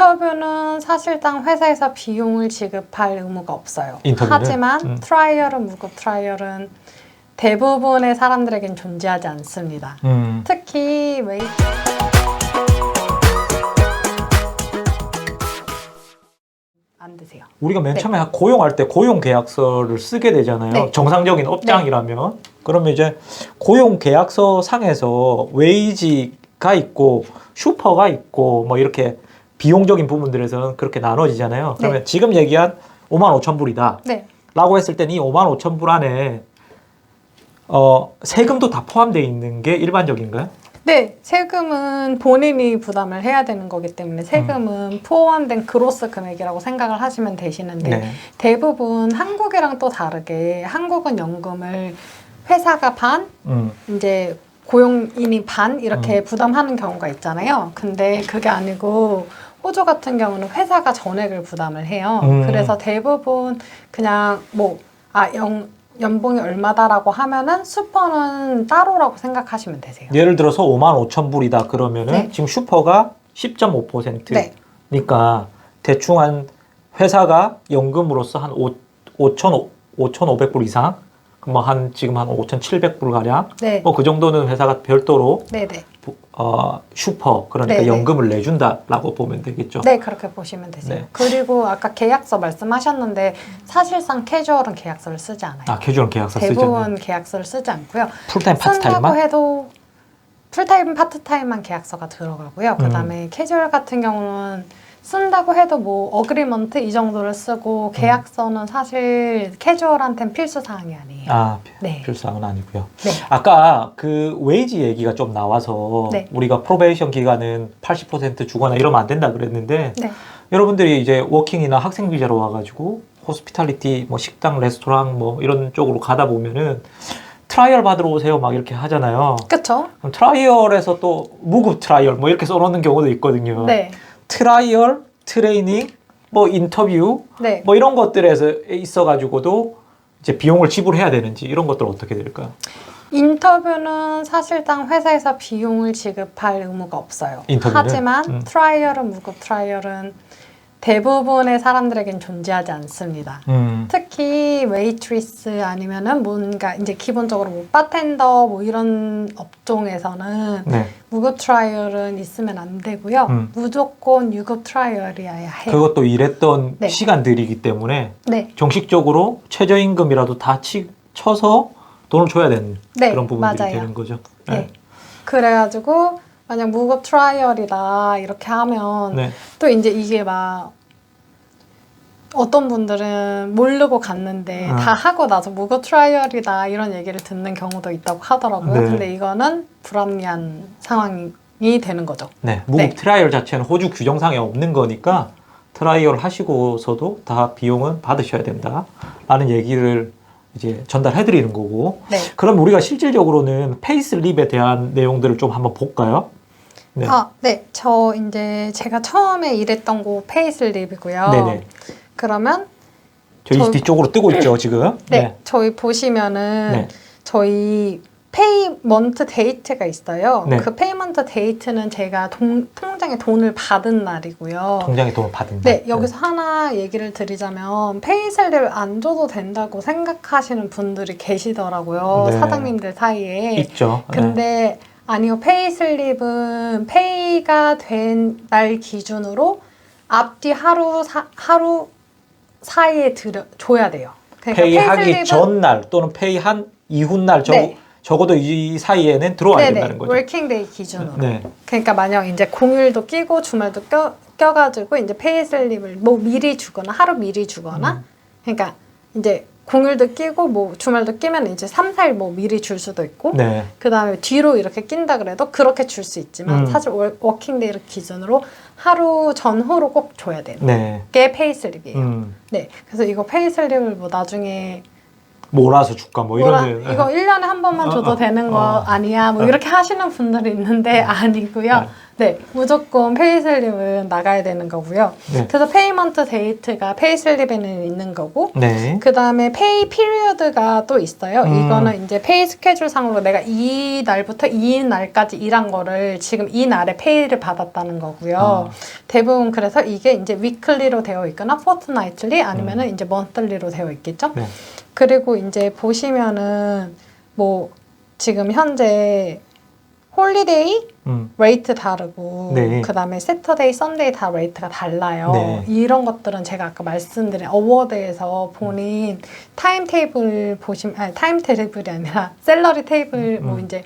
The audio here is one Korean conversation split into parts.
인터뷰는 사실상 회사에서 비용을 지급할 의무가 없어요. 인터뷰는? 하지만 트라이얼은 무급 트라이얼은 대부분의 사람들에겐 존재하지 않습니다. 특히 안 드세요. 우리가 맨 처음에 고용할 때 고용계약서를 쓰게 되잖아요. 네. 정상적인 업장이라면. 그러면 이제 고용계약서 상에서 웨이지가 있고 슈퍼가 있고 뭐 이렇게 비용적인 부분들에서는 그렇게 나눠지잖아요. 그러면 지금 얘기한 55,000불이다 라고 했을 때는 이 55,000불 안에 세금도 다 포함되어 있는 게 일반적인가요? 네, 세금은 본인이 부담을 해야 되는 거기 때문에 세금은 포함된 그로스 금액이라고 생각을 하시면 되시는데 대부분 한국이랑 또 다르게 한국은 연금을 회사가 반, 이제 고용인이 반 이렇게 부담하는 경우가 있잖아요. 근데 그게 아니고 호주 같은 경우는 회사가 전액을 부담을 해요. 그래서 대부분 그냥 연봉이 얼마다라고 하면은 슈퍼는 따로라고 생각하시면 되세요. 예를 들어서 55,000불이다 그러면은 지금 슈퍼가 10.5%니까 대충 한 회사가 연금으로서 한 5,500불 이상 뭐 지금 한 5,700불 가량 뭐 그 정도는 회사가 별도로 슈퍼 그러니까 연금을 내준다라고 보면 되겠죠. 네, 그렇게 보시면 되세요. 그리고 아까 계약서 말씀하셨는데 사실상 캐주얼은 계약서를 쓰지 않아요. 아, 캐주얼 계약서 쓰지 않아요. 대부분 계약서를 쓰지 않고요. 풀타임 파트타임만? 쓴다고 해도 풀타임 파트타임만 계약서가 들어가고요. 그다음에 캐주얼 같은 경우는 쓴다고 해도 뭐 어그리먼트 이 정도를 쓰고 계약서는 사실 캐주얼한테는 필수 사항이 아니에요. 아, 필수 사항은 아니고요. 네. 아까 그 웨이지 얘기가 좀 나와서 우리가 프로베이션 기간은 80% 주거나 이러면 안 된다 그랬는데 여러분들이 이제 워킹이나 학생 비자로 와가지고 호스피탈리티 뭐 식당, 레스토랑 뭐 이런 쪽으로 가다 보면은 트라이얼 받으러 오세요 막 이렇게 하잖아요. 그렇죠. 트라이얼에서 또 무급 트라이얼 뭐 이렇게 써놓는 경우도 있거든요. 트라이얼, 트레이닝, 뭐 인터뷰, 뭐 이런 것들에서 있어가지고도 이제 비용을 지불해야 되는지 이런 것들 어떻게 될까요? 인터뷰는 사실상 회사에서 비용을 지급할 의무가 없어요. 인터뷰는? 하지만 트라이얼은 무급 트라이얼은 대부분의 사람들에겐 존재하지 않습니다. 특히 웨이트리스 아니면은 뭔가 이제 기본적으로 뭐 바텐더 뭐 이런 업종에서는 무급 트라이얼은 있으면 안 되고요. 무조건 유급 트라이얼이어야 해요. 그것도 일했던 시간들이기 때문에 정식적으로 최저임금이라도 다 쳐서 돈을 줘야 되는 그런 부분들이 되는 거죠. 그래가지고 만약 무급 트라이얼이다 이렇게 하면 또 이제 이게 막 어떤 분들은 모르고 갔는데 다 하고 나서 무급 트라이얼이다 이런 얘기를 듣는 경우도 있다고 하더라고요. 근데 이거는 불합리한 상황이 되는 거죠. 무급 트라이얼 자체는 호주 규정상에 없는 거니까 트라이얼 하시고서도 다 비용은 받으셔야 된다라는 얘기를 이제 전달해 드리는 거고. 그럼 우리가 실질적으로는 페이슬립에 대한 내용들을 좀 한번 볼까요? 저 이제 제가 처음에 일했던 곳 페이슬립이고요. 그러면 저희 뒤쪽으로 뜨고 있죠, 지금. 저희 보시면은 저희 페이먼트 데이트가 있어요. 그 페이먼트 데이트는 제가 통장에 돈을 받은 날이고요. 통장에 돈을 받은 날. 여기서 하나 얘기를 드리자면 페이슬립을 안 줘도 된다고 생각하시는 분들이 계시더라고요. 사장님들 사이에. 있죠. 근데 아니요. 페이슬립은 페이가 된 날 기준으로 앞뒤 하루 사이에 줘야 돼요. 그러니까 페이하기 전날 또는 페이한 이훗날 적어도 이 사이에는 들어와야 된다는 거죠. 워킹데이 기준으로. 그러니까 만약 이제 공휴일도 끼고 주말도 껴가지고 이제 페이슬립을 뭐 미리 주거나 하루 미리 주거나 그러니까 이제 공휴일도 끼고 뭐 주말도 끼면 이제 3, 4일 뭐 미리 줄 수도 있고 그 다음에 뒤로 이렇게 낀다 그래도 그렇게 줄 수 있지만 사실 워킹데이를 기준으로 하루 전후로 꼭 줘야 되는 게 페이슬립이에요. 그래서 이거 페이슬립을 뭐 나중에 몰아서 줄까 뭐 이런 이거 1년에 한 번만 줘도 되는 거 아니야 뭐 이렇게 하시는 분들이 있는데 아니고요. 네, 무조건 페이슬립은 나가야 되는 거고요. 네. 그래서 페이먼트 데이트가 페이슬립에는 있는 거고, 네. 그 다음에 페이 피리어드가 또 있어요. 이거는 이제 페이 스케줄 상으로 내가 이 날부터 이 날까지 일한 거를 지금 이 날에 페이를 받았다는 거고요. 대부분 그래서 이게 이제 위클리로 되어 있거나 포트나이틀리 아니면은 이제 먼틀리로 되어 있겠죠. 네. 그리고 이제 보시면은 뭐 지금 현재 홀리데이 레이트 다르고 네. 그 다음에 세터데이, 썬데이 다 레이트가 달라요. 네. 이런 것들은 제가 아까 말씀드린 어워드에서 본인 타임테이블 보시면 아니 타임테이블이 아니라 샐러리 테이블 뭐 이제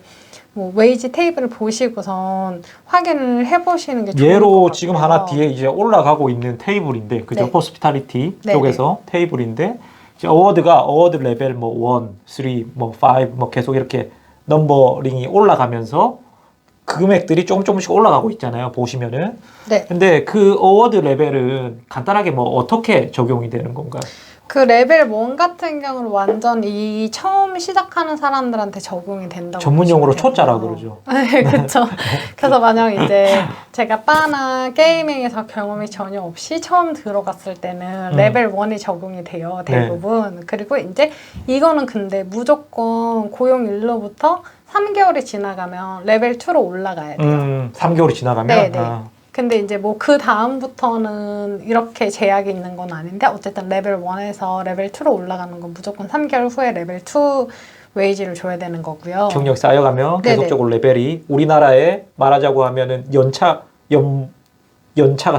뭐 웨이지 테이블을 보시고선 확인을 해보시는 게 좋을 것 예로 같아요. 지금 하나 뒤에 이제 올라가고 있는 테이블인데 그죠? 네. 호스피탈리티 네, 쪽에서 테이블인데 이제 어워드 레벨 뭐 1, 3, 뭐 5, 뭐 계속 이렇게 넘버링이 올라가면서 금액들이 조금씩 올라가고 있잖아요. 보시면은. 네. 근데 그 어워드 레벨은 간단하게 뭐 어떻게 적용이 되는 건가요? 그 레벨 1 같은 경우는 완전 이 처음 시작하는 사람들한테 적용이 된다고 전문용어로 보시면 초짜라 되고요. 그러죠. 네, 그렇죠. 그래서 만약 이제 제가 바나 게이밍에서 경험이 전혀 없이 처음 들어갔을 때는 레벨 1이 적용이 돼요. 대부분. 네. 그리고 이제 이거는 근데 무조건 고용일로부터 3개월이 지나가면 레벨 2로 올라가야 돼요. 3개월이 지나가면? 네네. 근데 이제 뭐 그 다음부터는 이렇게 제약이 있는 건 아닌데 어쨌든 레벨 1에서 레벨 2로 올라가는 건 무조건 3개월 후에 레벨 2 웨이지를 줘야 되는 거고요. 경력 쌓여가면 네네. 계속적으로 레벨이 우리나라에 말하자고 하면은 연차가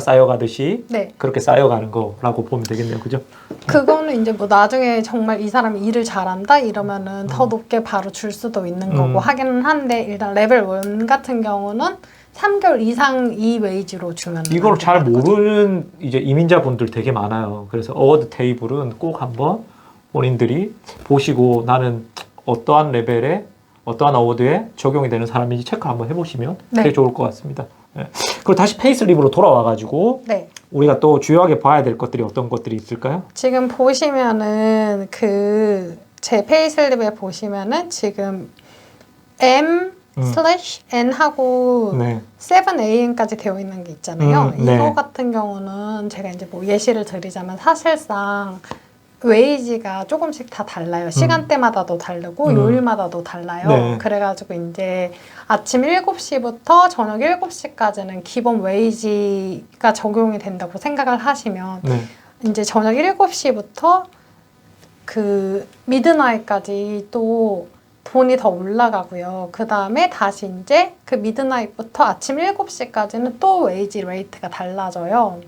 쌓여가듯이 네. 그렇게 쌓여가는 거라고 보면 되겠네요. 그죠? 그거는 이제 뭐 나중에 정말 이 사람이 일을 잘한다 이러면은 더 높게 바로 줄 수도 있는 거고 하기는 한데 일단 레벨 1 같은 경우는 3개월 이상 이 웨이지로 주면 이걸 잘 모르는 이제 이민자분들 되게 많아요. 그래서 어워드 테이블은 꼭 한번 본인들이 보시고 나는 어떠한 레벨에 어떠한 어워드에 적용이 되는 사람인지 체크 한번 해보시면 네. 되게 좋을 것 같습니다. 네. 그리고 다시 페이슬립으로 돌아와가지고 네. 우리가 또 주요하게 봐야 될 것들이 어떤 것들이 있을까요? 지금 보시면은 그 제 페이슬립에 보시면은 지금 M/N 하고 네. 7AM까지 되어 있는 게 있잖아요. 네. 이거 같은 경우는 제가 이제 뭐 예시를 드리자면 사실상 웨이지가 조금씩 다 달라요. 시간대마다도 다르고 요일마다도 달라요. 네. 그래가지고 이제 아침 7시부터 저녁 7시까지는 기본 웨이지가 적용이 된다고 생각을 하시면 네. 이제 저녁 7시부터 그 미드나잇까지 또 돈이 더 올라가고요. 그 다음에 다시 이제 그 미드나잇부터 아침 7시까지는 또 웨이지 레이트가 달라져요.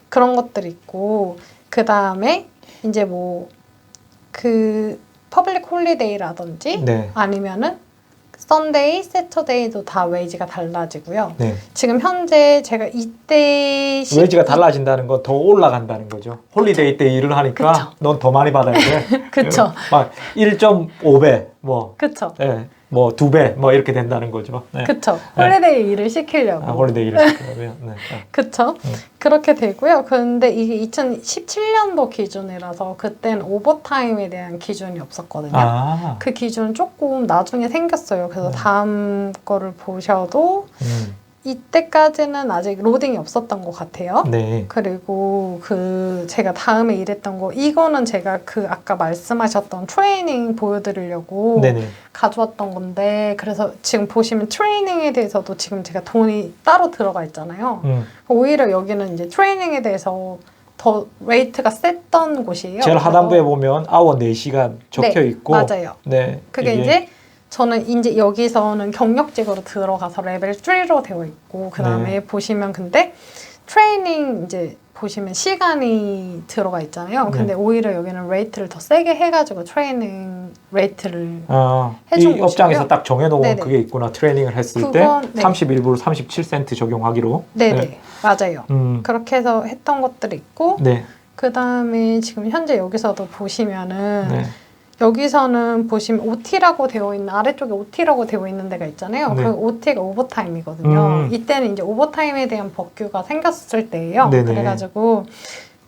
그런 것들이 있고, 그 다음에 이제 뭐 그 퍼블릭 홀리데이라든지 네. 아니면은 썬데이, 세터데이도 다 웨이지가 달라지고요. 네. 지금 현재 제가 이때 웨이지가 달라진다는 건 더 올라간다는 거죠. 홀리데이 때 일을 하니까 넌 더 많이 받아야 돼. 그쵸. 막 1.5배, 뭐, 그쵸. 네, 뭐 2배, 뭐 이렇게 된다는 거죠. 네. 그쵸. 홀리데이 일을 시키려고. 아, 홀리데이 일을 시키려고요. 네. 그쵸. 그렇게 되고요. 근데 이게 2017년도 기준이라서 그때는 오버타임에 대한 기준이 없었거든요. 아, 그 기준은 조금 나중에 생겼어요. 그래서 다음 거를 보셔도 이때까지는 아직 로딩이 없었던 것 같아요. 네. 그리고 그 제가 다음에 일했던 거 이거는 제가 그 아까 말씀하셨던 트레이닝 보여드리려고 네네. 가져왔던 건데 그래서 지금 보시면 트레이닝에 대해서도 지금 제가 돈이 따로 들어가 있잖아요. 오히려 여기는 이제 트레이닝에 대해서 더 레이트가 셌던 곳이에요. 제일 그래서 하단부에 보면 아워 4시간 적혀 네, 있고 맞아요. 네. 그게 이제 저는 이제 여기서는 경력직으로 들어가서 레벨 3로 되어 있고 그 다음에 보시면 근데 트레이닝 이제 보시면 시간이 들어가 있잖아요. 근데 오히려 여기는 레이트를 더 세게 해가지고 트레이닝 레이트를 해준 이 업장에서 딱 정해놓은 네네. 그게 있구나. 트레이닝을 했을 때 31불 37센트 적용하기로. 네네. 맞아요. 그렇게 해서 했던 것들이 있고 네. 그 다음에 지금 현재 여기서도 보시면은 네. 여기서는 보시면 OT라고 되어 있는 아래쪽에 OT라고 되어 있는 데가 있잖아요. 네. 그 OT가 오버타임이거든요. 이때는 이제 오버타임에 대한 법규가 생겼을 때예요. 네네. 그래가지고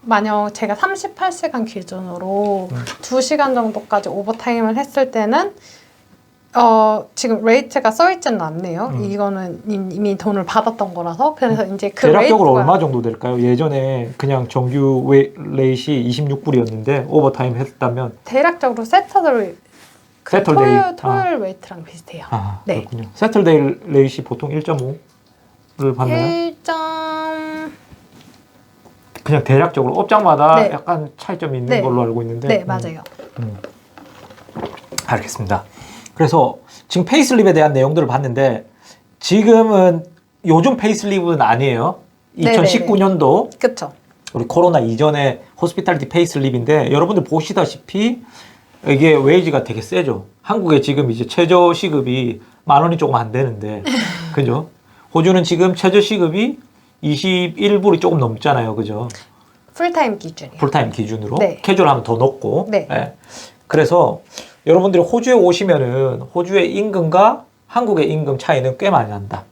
만약 제가 38시간 기준으로 2시간 정도까지 오버타임을 했을 때는 지금 레이트가 써있지는 않네요. 이거는 이미 돈을 받았던 거라서. 그래서 이제 그 대략적으로 레이트가 얼마 정도 될까요? 예전에 그냥 정규 레이트이 26불이었는데 오버타임 했다면 대략적으로 세터데이 토요일 웨이트랑 비슷해요. 아, 네. 그렇군요. 세터데이 레이시 보통 1.5를 받나요? 1점... 그냥 대략적으로 업장마다 네. 약간 차이점이 있는 네. 걸로 알고 있는데. 네, 맞아요. 알겠습니다. 그래서 지금 페이슬립에 대한 내용들을 봤는데 지금은 요즘 페이슬립은 아니에요. 2019년도 그렇죠. 우리 코로나 이전에 호스피탈리티 페이슬립인데 여러분들 보시다시피 이게 웨이지가 되게 세죠. 한국에 지금 이제 최저 시급이 10,000원이 조금 안 되는데 그죠? 호주는 지금 최저 시급이 21불이 조금 넘잖아요. 그죠? 풀타임 기준이요. 풀타임 기준으로. 네. 캐주얼 하면 더 높고. 네. 예. 그래서 여러분들이 호주에 오시면은 호주의 임금과 한국의 임금 차이는 꽤 많이 난다.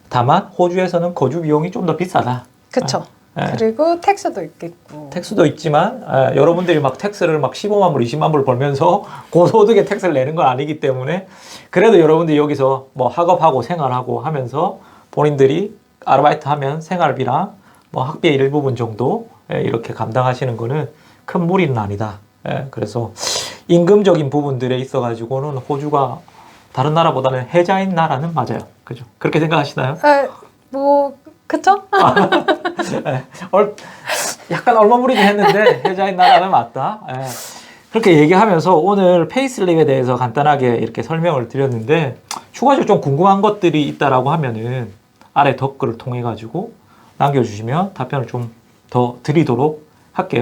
다만 호주에서는 거주 비용이 좀 더 비싸다. 그렇죠. 예. 그리고 텍스도 있겠고. 텍스도 있지만 여러분들이 막 텍스를 막 15만 불, 20만 불 벌면서 고소득에 텍스를 내는 건 아니기 때문에 그래도 여러분들이 여기서 뭐 학업하고 생활하고 하면서 본인들이 아르바이트 하면 생활비랑 뭐 학비의 일부분 정도 이렇게 감당하시는 거는 큰 무리는 아니다. 그래서 임금적인 부분들에 있어가지고는 호주가 다른 나라보다는 혜자인 나라는 맞아요. 그죠? 그렇게 생각하시나요? 뭐 그쵸? 약간 얼마무리긴 했는데 혜자인 나라는 맞다. 그렇게 얘기하면서 오늘 페이슬립에 대해서 간단하게 이렇게 설명을 드렸는데 추가적으로 좀 궁금한 것들이 있다라고 하면은 아래 댓글을 통해 가지고 남겨주시면 답변을 좀 더 드리도록 할게요.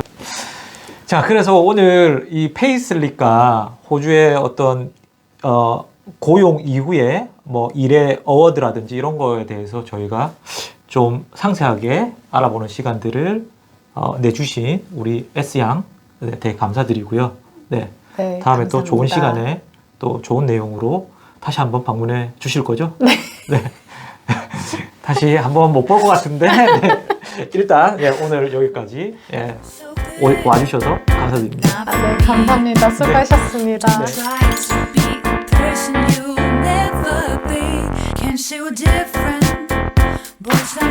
자, 그래서 오늘 이 페이슬립과 호주의 어떤 고용 이후에 뭐 일의 어워드라든지 이런 거에 대해서 저희가 좀 상세하게 알아보는 시간들을 내주신 우리 S양 되게 감사드리고요. 네, 네, 다음에 또 감사합니다. 좋은 시간에 또 좋은 내용으로 다시 한번 방문해 주실 거죠? 네. 네. 다시 한번 못 볼 것 같은데 네. 일단 오늘 여기까지 와주셔서 감사드립니다. 네, 감사합니다. 수고하셨습니다. 네. Try to be the person you'll never be. Can't say we're different, but it's not